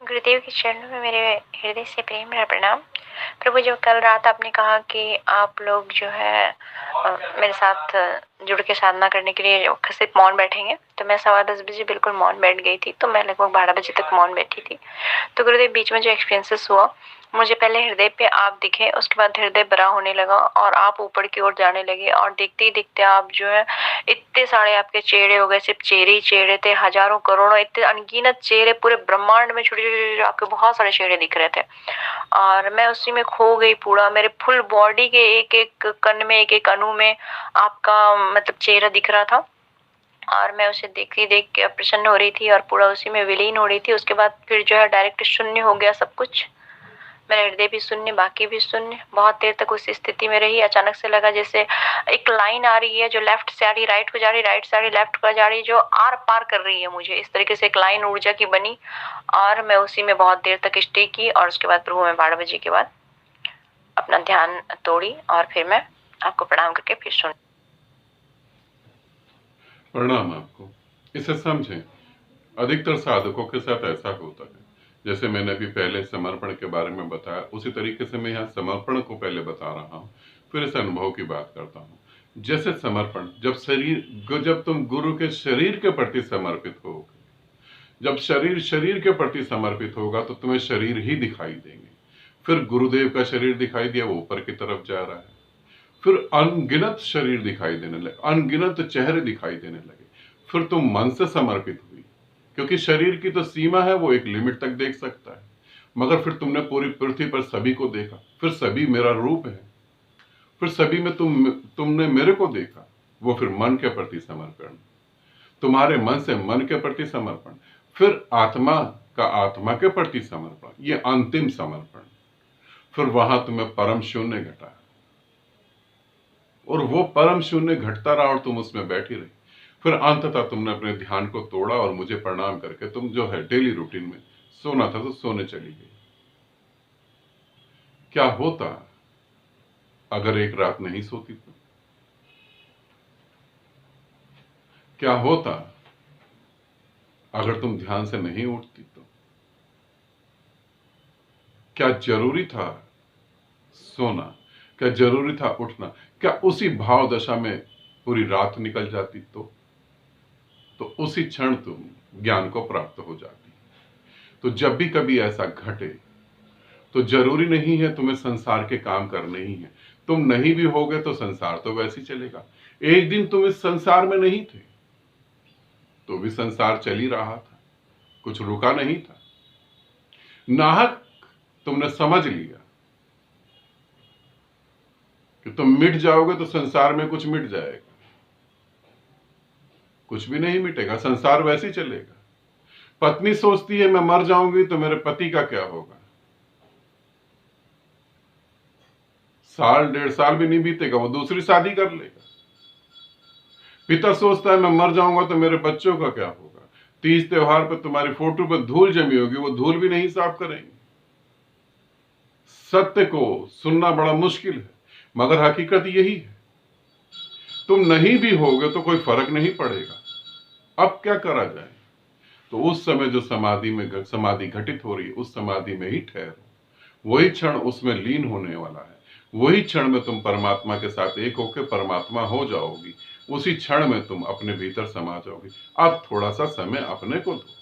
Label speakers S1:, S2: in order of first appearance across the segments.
S1: गुरुदेव के चरणों में मेरे हृदय से प्रेम भरा प्रणाम। प्रभु, जो कल रात आपने कहा कि आप लोग जो है मेरे साथ जुड़ के साधना करने के लिए सिर्फ मौन बैठेंगे, तो मैं 10:15 बजे बिल्कुल मौन बैठ गई थी। तो मैं लगभग 12 बजे तक मौन बैठी थी। तो गुरुदेव, बीच में जो एक्सपीरियंसेस हुआ, मुझे पहले हृदय पे आप दिखे, उसके बाद हृदय बड़ा होने लगा और आप ऊपर की ओर जाने लगे, और देखते ही देखते आप जो है इतने सारे आपके चेहरे हो गए, सिर्फ चेहरे ही चेहरे थे, हजारों करोड़ों इतने अनगिनत चेहरे, पूरे ब्रह्मांड में छोटे छोटे आपके बहुत सारे चेहरे दिख रहे थे। और मैं उसी में खो गई पूरा। मेरे फुल बॉडी के एक एक कण में, एक एक अणु में आपका मतलब चेहरा दिख रहा था, और मैं उसे देख के प्रसन्न हो रही थी और पूरा उसी में विलीन हो रही थी। उसके बाद फिर जो है डायरेक्ट शून्य हो गया सब कुछ। मेरा हृदय भी शून्य, बाकी भी शून्य। बहुत देर तक उस स्थिति में रही। अचानक से लगा जैसे एक लाइन आ रही है जो लेफ्ट से आ रही, राइट को जा रही, राइट से आ रही, लेफ्ट को जा रही, जो आर पार कर रही है मुझे। इस तरीके से एक लाइन ऊर्जा की बनी, और मैं उसी में बहुत देर तक स्टे की। और उसके बाद प्रभु, मैं 12 बजे के बाद अपना ध्यान तोड़ी और फिर मैं आपको प्रणाम करके फिर सुन।
S2: प्रणाम आपको। इसे समझें, अधिकतर साधकों के साथ ऐसा होता है। जैसे मैंने अभी पहले समर्पण के बारे में बताया, उसी तरीके से मैं यहाँ समर्पण को पहले बता रहा हूँ, फिर इस अनुभव की बात करता हूँ। जैसे समर्पण, जब तुम गुरु के शरीर के प्रति समर्पित होगे, जब शरीर शरीर के प्रति समर्पित होगा तो तुम्हें शरीर ही दिखाई देंगे। फिर गुरुदेव का शरीर दिखाई दिया, वो ऊपर की तरफ जा रहा है। फिर अनगिनत शरीर दिखाई देने लगे, अनगिनत चेहरे दिखाई देने लगे। फिर तुम मन से समर्पित हुई, क्योंकि शरीर की तो सीमा है, वो एक लिमिट तक देख सकता है। मगर फिर तुमने पूरी पृथ्वी पर सभी को देखा। फिर सभी मेरा रूप है। फिर सभी में तुमने मेरे को देखा। वो फिर मन के प्रति समर्पण, तुम्हारे मन से मन के प्रति समर्पण, फिर आत्मा का आत्मा के प्रति समर्पण, ये अंतिम समर्पण। फिर वहां तुम्हें परम शून्य घटा, और वो परम शून्य घटता रहा और तुम उसमें बैठी रही। फिर अंततः तुमने अपने ध्यान को तोड़ा और मुझे प्रणाम करके तुम जो है डेली रूटीन में सोना था तो सोने चली गई। क्या होता अगर एक रात नहीं सोती तो? क्या होता अगर तुम ध्यान से नहीं उठती तो? क्या जरूरी था सोना? क्या जरूरी था उठना? क्या उसी भाव दशा में पूरी रात निकल जाती तो उसी क्षण तुम ज्ञान को प्राप्त हो जाती। तो जब भी कभी ऐसा घटे तो जरूरी नहीं है तुम्हें संसार के काम करने ही है। तुम नहीं भी होगे तो संसार तो वैसे ही चलेगा। एक दिन तुम इस संसार में नहीं थे तो भी संसार चल ही रहा था, कुछ रुका नहीं था। नाहक तुमने समझ लिया कि तुम मिट जाओगे तो संसार में कुछ मिट जाएगा। कुछ भी नहीं मिटेगा, संसार वैसे ही चलेगा। पत्नी सोचती है मैं मर जाऊंगी तो मेरे पति का क्या होगा। साल 1.5 साल भी नहीं बीतेगा, वो दूसरी शादी कर लेगा। पिता सोचता है मैं मर जाऊंगा तो मेरे बच्चों का क्या होगा। तीज त्योहार पर तुम्हारी फोटो पर धूल जमी होगी, वो धूल भी नहीं साफ करेंगे। सत्य को सुनना बड़ा मुश्किल है, मगर हकीकत यही है। तुम नहीं भी होगे तो कोई फर्क नहीं पड़ेगा। अब क्या करा जाए? तो उस समय जो समाधि घटित हो रही है, उस समाधि में ही ठहरो। वही क्षण उसमें लीन होने वाला है। वही क्षण में तुम परमात्मा के साथ एक होकर परमात्मा हो जाओगी। उसी क्षण में तुम अपने भीतर समा जाओगी। अब थोड़ा सा समय अपने को दो।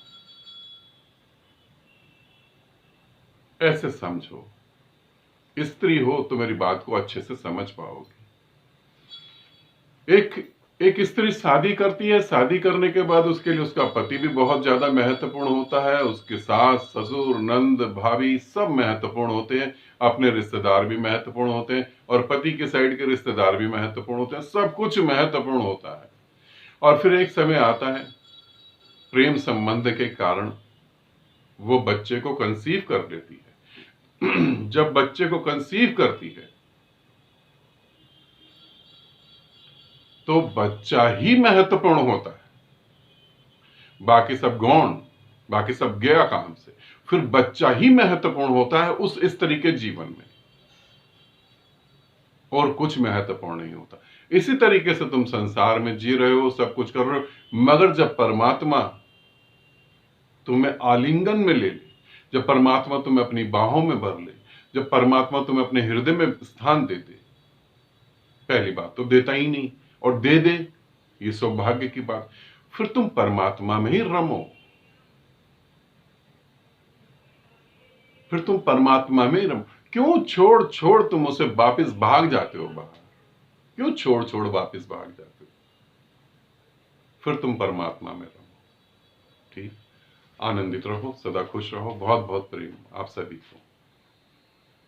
S2: ऐसे समझो, स्त्री हो तो मेरी बात को अच्छे से समझ पाओगे। एक स्त्री शादी करती है, शादी करने के बाद उसके लिए उसका पति भी बहुत ज्यादा महत्वपूर्ण होता है। उसके सास, ससुर, नंद, भाभी सब महत्वपूर्ण होते हैं। अपने रिश्तेदार भी महत्वपूर्ण होते हैं, और पति के साइड के रिश्तेदार भी महत्वपूर्ण होते हैं। सब कुछ महत्वपूर्ण होता है। और फिर एक समय आता है, प्रेम संबंध के कारण वो बच्चे को कंसीव कर लेती है। जब बच्चे को कंसीव करती है तो बच्चा ही महत्वपूर्ण होता है। बाकी सब गौण, बाकी सब गया काम से। फिर बच्चा ही महत्वपूर्ण होता है उस स्त्री के जीवन में, और कुछ महत्वपूर्ण नहीं होता। इसी तरीके से तुम संसार में जी रहे हो, सब कुछ कर रहे हो, मगर जब परमात्मा तुम्हें आलिंगन में ले ले, जब परमात्मा तुम्हें अपनी बाहों में भर ले, जब परमात्मा तुम्हें अपने हृदय में स्थान दे दे, पहली बात तो देता ही नहीं, और दे दे ये सौभाग्य की बात, फिर तुम परमात्मा में ही रमो, फिर तुम परमात्मा में ही रमो। क्यों छोड़ छोड़ तुम उसे वापिस भाग जाते हो बाहर? क्यों छोड़ छोड़ वापिस भाग जाते हो? फिर तुम परमात्मा में रहो। ठीक, आनंदित रहो, सदा खुश रहो। बहुत बहुत प्रेम आप सभी को।